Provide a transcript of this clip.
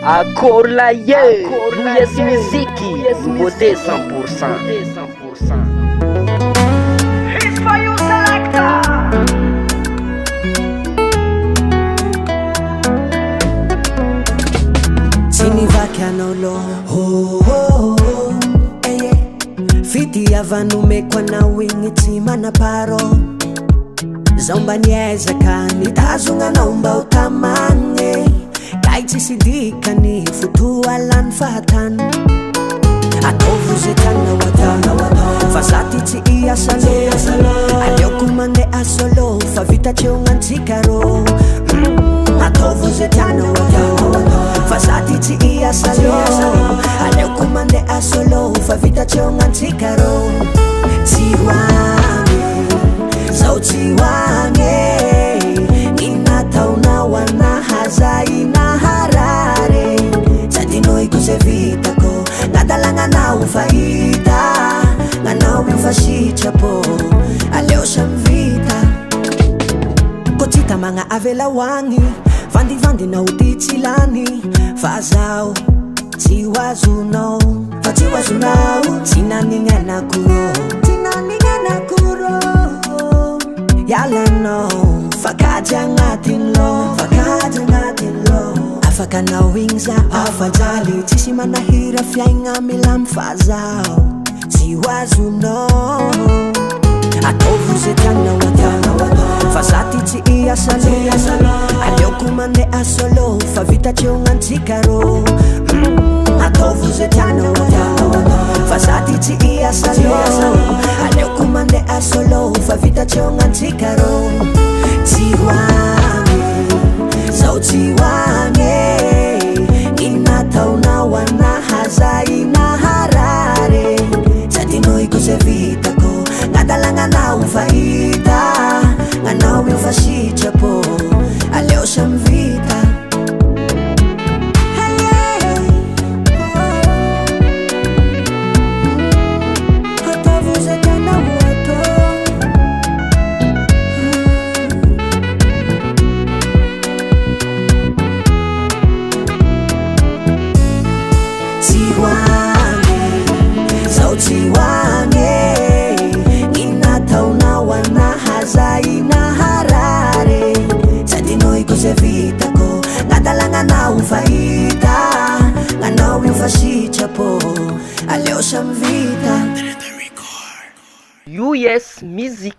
Accord la Gasy Nouveauté 100%. It's for you, SELECTA. Sinivakanolo eye fiti yavanumekwa na wingiti manaparo zomba nieza kani tazunga naomba utamange kaitisidikani futualan fatan atovuzetana wata fasatiti iyasalo aliokumande asolo favita cheungantikaro atovuzetana wata fasatiti iyasalo aliokumande asolo favita cheungantikaro tiwange sautiwange inatauna wana hazaina harare sadinoi kusevitako nadalanga na ufaida ngana ufashichapo aleoshamvita kotita manga avela wangi vandi na uditsilani fazao tiwazuno fatiwazunao tinaningana kuro yaleno fakajangatin lo afakana wingza afajali tisimana hira fyainga milam fazao tiwazuno atovuzetana wata fasatiti iyasalo aliokumande asolo favita cheungantikaro atovuzetana wata fasatiti iyasalo aliokumande asolo favita cheungantikaro tiwange sautiwange inatauna wana hazaina harare sadinoi kusevitako nadalanga na ufaida ngana ufashichapo aleoshamvita sautiwange inatauna wana hazaina harare sadinoi kusevitako nadalanga na ufaida ngana ufashichapo aleoshamvita US Music.